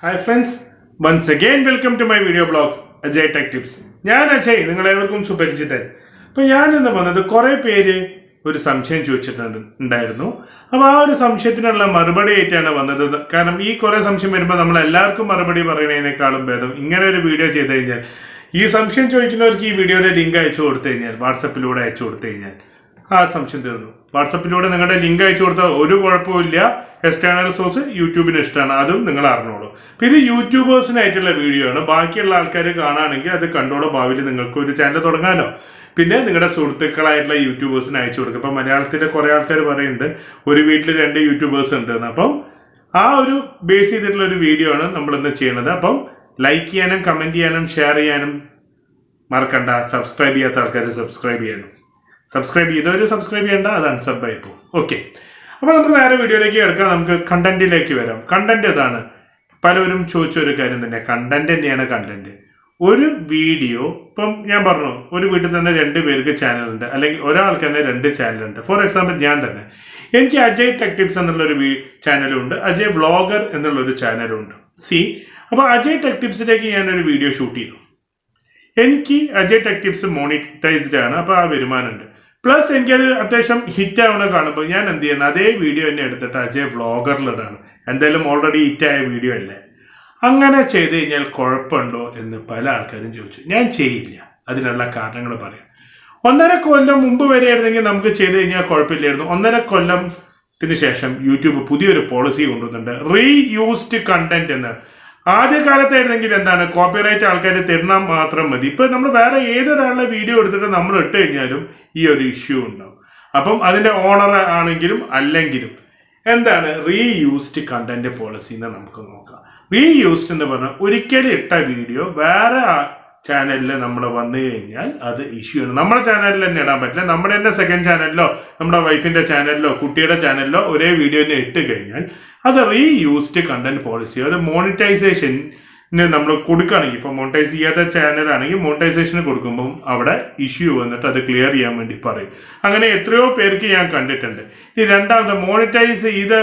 Hi friends, once again welcome to my video blog AjayTechTips. ഞാൻ അജയ്, നിങ്ങളേവർക്കും സുപരിചിതൻ. അപ്പോൾ ഞാനിന്ന് വന്നത് കുറേ പേര് ഒരു സംശയം ചോദിച്ചിട്ടുണ്ടായിരുന്നു. അപ്പോൾ ആ ഒരു സംശയത്തിനുള്ള മറുപടി ആയിട്ടാണ് വന്നത്. കാരണം ഈ കുറേ സംശയം വരുമ്പോൾ നമ്മൾ എല്ലാവർക്കും മറുപടി പറയുന്നതിനേക്കാളും ഭേദം ഇങ്ങനെ ഒരു വീഡിയോ ചെയ്ത് കഴിഞ്ഞാൽ ഈ സംശയം ചോദിക്കുന്നവർക്ക് ഈ വീഡിയോയുടെ ലിങ്ക് അയച്ചു കൊടുത്തു കഴിഞ്ഞാൽ, വാട്സപ്പിലൂടെ അയച്ചു കൊടുത്തു കഴിഞ്ഞാൽ ആ സംശയം തീർന്നു. വാട്സപ്പിലൂടെ നിങ്ങളുടെ ലിങ്ക് അയച്ചു കൊടുത്താൽ ഒരു കുഴപ്പമില്ല. എക്സ്റ്റേണൽ സോഴ്സ് യൂട്യൂബിന് ഇഷ്ടമാണ്, അതും നിങ്ങൾ അറിഞ്ഞോളൂ. അപ്പം ഇത് യൂട്യൂബേഴ്സിനായിട്ടുള്ള വീഡിയോ ആണ്. ബാക്കിയുള്ള ആൾക്കാർ കാണുകയാണെങ്കിൽ അത് കണ്ടോളൂ. ഭാവിയിൽ നിങ്ങൾക്ക് ഒരു ചാനൽ തുടങ്ങാമല്ലോ. പിന്നെ നിങ്ങളുടെ സുഹൃത്തുക്കളായിട്ടുള്ള യൂട്യൂബേഴ്സിന് അയച്ചു കൊടുക്കും. ഇപ്പം മലയാളത്തിലെ കുറേ ആൾക്കാർ പറയുന്നുണ്ട് ഒരു വീട്ടിൽ 2 യൂട്യൂബേഴ്സ് ഉണ്ടെന്ന്. അപ്പം ആ ഒരു ബേസ് ചെയ്തിട്ടുള്ള ഒരു വീഡിയോ ആണ് നമ്മളിന്ന് ചെയ്യുന്നത്. അപ്പം ലൈക്ക് ചെയ്യാനും കമൻറ്റ് ചെയ്യാനും ഷെയർ ചെയ്യാനും മറക്കണ്ട. സബ്സ്ക്രൈബ് ചെയ്യാത്ത ആൾക്കാർ സബ്സ്ക്രൈബ് ചെയ്യാനും. സബ്സ്ക്രൈബ് ചെയ്തവർ സബ്സ്ക്രൈബ് ചെയ്യേണ്ട, അത് അൺസബ് ആയി പോകും. ഓക്കെ, അപ്പോൾ നമുക്ക് നേരെ വീഡിയോയിലേക്ക് കിടക്കാം. നമുക്ക് കണ്ടന്റിലേക്ക് വരാം. കണ്ടന്റ് ഇതാണ്. പലരും ചോദിച്ച ഒരു കാര്യം തന്നെ, കണ്ടന്റ് തന്നെയാണ് കണ്ടന്റ്. ഒരു വീഡിയോ ഇപ്പം ഞാൻ പറഞ്ഞു, ഒരു വീട്ടിൽ തന്നെ 2 പേർക്ക് ചാനലുണ്ട്, അല്ലെങ്കിൽ ഒരാൾക്ക് തന്നെ 2 ചാനലുണ്ട്. ഫോർ എക്സാമ്പിൾ ഞാൻ തന്നെ, എനിക്ക് അജയ് ടെക് ടിപ്സ് എന്നുള്ളൊരു ചാനലുണ്ട്, അജയ് വ്ളോഗർ എന്നുള്ളൊരു ചാനലുണ്ട്. അപ്പോൾ അജയ് ടെക് ടിപ്സിലേക്ക് ഞാനൊരു വീഡിയോ ഷൂട്ട് ചെയ്തു. എനിക്ക് അജയ് ടെക് ടിപ്സ് മോണിറ്റൈസ്ഡ് ആണ്, അപ്പോൾ ആ വരുമാനമുണ്ട്. പ്ലസ് എനിക്കത് അത്യാവശ്യം ഹിറ്റ് ആവണ കാണുമ്പോൾ ഞാൻ എന്ത് ചെയ്യണം, അതേ വീഡിയോ തന്നെ എടുത്തിട്ട് അജയ് വ്ളോഗറിലിടാണ്. എന്തായാലും ഓൾറെഡി ഹിറ്റായ വീഡിയോ അല്ലേ. അങ്ങനെ ചെയ്ത് കഴിഞ്ഞാൽ കുഴപ്പമുണ്ടോ എന്ന് പല ആൾക്കാരും ചോദിച്ചു. ഞാൻ ചെയ്യില്ല. അതിനുള്ള കാരണങ്ങൾ പറയാം. 1.5 കൊല്ലം മുമ്പ് വരെ ആയിരുന്നെങ്കിൽ നമുക്ക് ചെയ്ത് കഴിഞ്ഞാൽ കുഴപ്പമില്ലായിരുന്നു. 1.5 കൊല്ലത്തിന് ശേഷം യൂട്യൂബ് പുതിയൊരു പോളിസി കൊണ്ടുവന്നിട്ടുണ്ട്, റീയൂസ്ഡ് കണ്ടന്റ് എന്ന്. ആദ്യകാലത്തായിരുന്നെങ്കിൽ എന്താണ്, കോപ്പിറൈറ്റ് ആൾക്കാർ തരുന്നാൽ മാത്രം മതി. ഇപ്പം നമ്മൾ വേറെ ഏതൊരാളുടെ വീഡിയോ എടുത്തിട്ട് നമ്മൾ ഇട്ട് കഴിഞ്ഞാലും ഈ ഒരു ഇഷ്യൂ ഉണ്ടാവും. അപ്പം അതിൻ്റെ ഓണർ ആണെങ്കിലും അല്ലെങ്കിലും എന്താണ് റീയൂസ്ഡ് കണ്ടന്റ് പോളിസി എന്ന് നമുക്ക് നോക്കാം. റീയൂസ്ഡ് എന്ന് പറഞ്ഞാൽ ഒരിക്കലും ഇട്ട വീഡിയോ വേറെ ചാനലിൽ നമ്മൾ വന്നു കഴിഞ്ഞാൽ അത് ഇഷ്യൂ ആണ്. നമ്മുടെ ചാനലിൽ തന്നെ ഇടാൻ പറ്റില്ല. നമ്മുടെ തന്നെ സെക്കൻഡ് ചാനലിലോ നമ്മുടെ വൈഫിൻ്റെ ചാനലിലോ കുട്ടിയുടെ ചാനലിലോ ഒരേ വീഡിയോ തന്നെ ഇട്ട് കഴിഞ്ഞാൽ അത് റീയൂസ്ഡ് കണ്ടന്റ് പോളിസി. ഒരു മോണിറ്റൈസേഷന് നമ്മൾ കൊടുക്കുകയാണെങ്കിൽ, ഇപ്പോൾ മോണിറ്റൈസ് ചെയ്യാത്ത ചാനലാണെങ്കിൽ മോണിറ്റൈസേഷന് കൊടുക്കുമ്പം അവിടെ ഇഷ്യൂ വന്നിട്ട് അത് ക്ലിയർ ചെയ്യാൻ വേണ്ടി പറയും. അങ്ങനെ എത്രയോ പേർക്ക് ഞാൻ കണ്ടിട്ടുണ്ട്. ഈ രണ്ടാമത്തെ മോണിറ്റൈസ് ചെയ്ത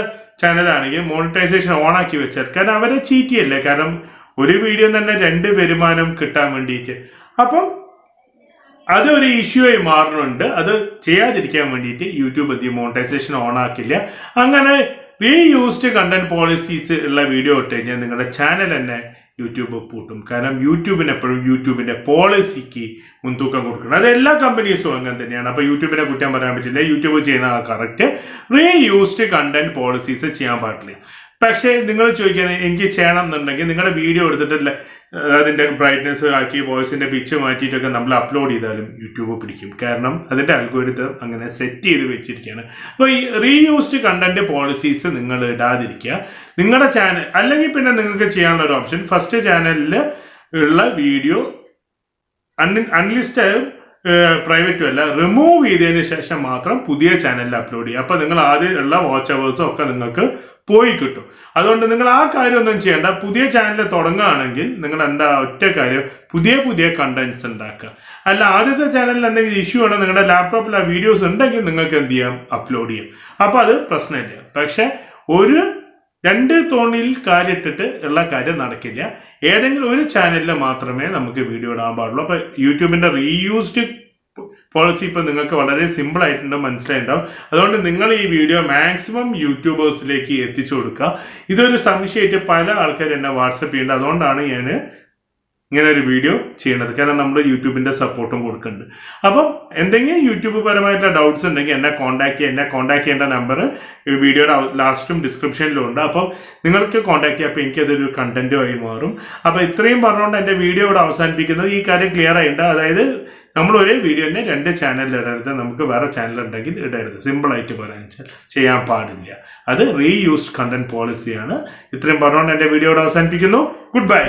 ചാനലാണെങ്കിൽ മോണിറ്റൈസേഷൻ ഓണാക്കി വെച്ചാൽ, കാരണം അവരെ ചീറ്റ് ചെയ്യല്ലേ. കാരണം ഒരു വീഡിയോ തന്നെ 2 വരുമാനം കിട്ടാൻ വേണ്ടിയിട്ട്. അപ്പം അതൊരു ഇഷ്യൂ ആയി മാറുന്നുണ്ട്. അത് ചെയ്യാതിരിക്കാൻ വേണ്ടിയിട്ട് യൂട്യൂബ് അധികം മോണിറ്റൈസേഷൻ ഓണാക്കില്ല. അങ്ങനെ റീയൂസ്ഡ് കണ്ടന്റ് പോളിസീസ് ഉള്ള വീഡിയോ ഇട്ട് കഴിഞ്ഞാൽ നിങ്ങളുടെ ചാനൽ തന്നെ യൂട്യൂബ് പൂട്ടും. കാരണം യൂട്യൂബിന് എപ്പോഴും യൂട്യൂബിന്റെ പോളിസിക്ക് മുൻതൂക്കം കൊടുക്കണം. അത് എല്ലാ കമ്പനീസും അങ്ങനെ തന്നെയാണ്. അപ്പോൾ യൂട്യൂബിനെ കുറ്റം പറയാൻ പറ്റില്ല. യൂട്യൂബ് ചെയ്യുന്ന കറക്റ്റ്. റീയൂസ്ഡ് കണ്ടന്റ് പോളിസീസ് ചെയ്യാൻ പാടില്ല. പക്ഷേ നിങ്ങൾ ചോദിക്കുന്നത്, എനിക്ക് ചെയ്യണം എന്നുണ്ടെങ്കിൽ നിങ്ങളുടെ വീഡിയോ എടുത്തിട്ട് അതിൻ്റെ ബ്രൈറ്റ്നസ് ആക്കി വോയിസിൻ്റെ പിച്ച് മാറ്റിയിട്ടൊക്കെ നമ്മൾ അപ്ലോഡ് ചെയ്താലും യൂട്യൂബ് പിടിക്കും. കാരണം അതിൻ്റെ അൽഗോരിതം അങ്ങനെ സെറ്റ് ചെയ്ത് വെച്ചിരിക്കുകയാണ്. അപ്പോൾ ഈ റീയൂസ്ഡ് കണ്ടന്റ് പോളിസീസ് നിങ്ങൾ ഇടാതിരിക്കുക നിങ്ങളുടെ ചാനൽ. അല്ലെങ്കിൽ പിന്നെ നിങ്ങൾക്ക് ചെയ്യാനുള്ള ഒരു ഓപ്ഷൻ, ഫസ്റ്റ് ചാനലിൽ ഉള്ള വീഡിയോ അൺലിസ്റ്റഡ് പ്രൈവറ്റും അല്ല, റിമൂവ് ചെയ്തതിന് ശേഷം മാത്രം പുതിയ ചാനലിൽ അപ്ലോഡ് ചെയ്യുക. അപ്പോൾ നിങ്ങൾ ആദ്യം ഉള്ള വാച്ച് അവേഴ്സും ഒക്കെ നിങ്ങൾക്ക് പോയി കിട്ടും. അതുകൊണ്ട് നിങ്ങൾ ആ കാര്യമൊന്നും ചെയ്യേണ്ട. പുതിയ ചാനൽ തുടങ്ങുകയാണെങ്കിൽ നിങ്ങൾ എന്താ ഒറ്റ കാര്യം, പുതിയ കണ്ടന്റ്സ് ഉണ്ടാക്കുക. അല്ല, ആദ്യത്തെ ചാനലിൽ എന്തെങ്കിലും ഇഷ്യൂ ആണ്, നിങ്ങളുടെ ലാപ്ടോപ്പിൽ ആ വീഡിയോസ് ഉണ്ടെങ്കിൽ നിങ്ങൾക്ക് എന്ത് ചെയ്യാം, അപ്ലോഡ് ചെയ്യാം. അപ്പോൾ അത് പ്രശ്നമില്ല. പക്ഷെ ഒരു 2 തോണിയിൽ കാലിട്ടിട്ട് ഉള്ള കാര്യം നടക്കില്ല. ഏതെങ്കിലും ഒരു ചാനലിൽ മാത്രമേ നമുക്ക് വീഡിയോ ഇടാൻ പാടുള്ളൂ. അപ്പോൾ യൂട്യൂബിൻ്റെ റീയൂസ്ഡ് പോളിസി ഇപ്പം നിങ്ങൾക്ക് വളരെ സിമ്പിൾ ആയിട്ടുണ്ട്, മനസ്സിലായിട്ടുണ്ടാവും. അതുകൊണ്ട് നിങ്ങൾ ഈ വീഡിയോ മാക്സിമം യൂട്യൂബേഴ്സിലേക്ക് എത്തിച്ചു കൊടുക്കുക. ഇതൊരു സംശയമായിട്ട് പല ആൾക്കാർ എന്നെ വാട്സപ്പ് ചെയ്യുന്നുണ്ട്. അതുകൊണ്ടാണ് ഞാൻ ഇങ്ങനെ ഒരു വീഡിയോ ചെയ്യണത്. കാരണം നമ്മൾ യൂട്യൂബിൻ്റെ സപ്പോർട്ടും കൊടുക്കുന്നുണ്ട്. അപ്പം എന്തെങ്കിലും യൂട്യൂബ് പരമായിട്ടുള്ള ഡൗട്ട്സ് ഉണ്ടെങ്കിൽ എന്നെ കോൺടാക്ട് ചെയ്യുക. എന്നെ കോൺടാക്ട് ചെയ്യേണ്ട നമ്പർ വീഡിയോയുടെ ലാസ്റ്റും ഡിസ്ക്രിപ്ഷനിലും ഉണ്ട്. അപ്പം നിങ്ങൾക്ക് കോൺടാക്ട് ചെയ്യുക. അപ്പോൾ എനിക്കതൊരു കണ്ടന്റുമായി മാറും. അപ്പോൾ ഇത്രയും പറഞ്ഞുകൊണ്ട് എൻ്റെ വീഡിയോ ഇവിടെ അവസാനിപ്പിക്കുന്നത്. ഈ കാര്യം ക്ലിയർ ആയിട്ടുണ്ട്. അതായത് നമ്മൾ ഒരേ വീഡിയോ തന്നെ 2 ചാനലിൽ ഇടരുത്. നമുക്ക് വേറെ ചാനൽ ഉണ്ടെങ്കിൽ ഇടരുത്. സിമ്പിളായിട്ട് പറയാൻ ചെയ്യാൻ പാടില്ല. അത് റീയൂസ്ഡ് കണ്ടന്റ് പോളിസിയാണ്. ഇത്രയും പറഞ്ഞുകൊണ്ട് എൻ്റെ വീഡിയോ ഇവിടെ അവസാനിപ്പിക്കുന്നു. Good bye.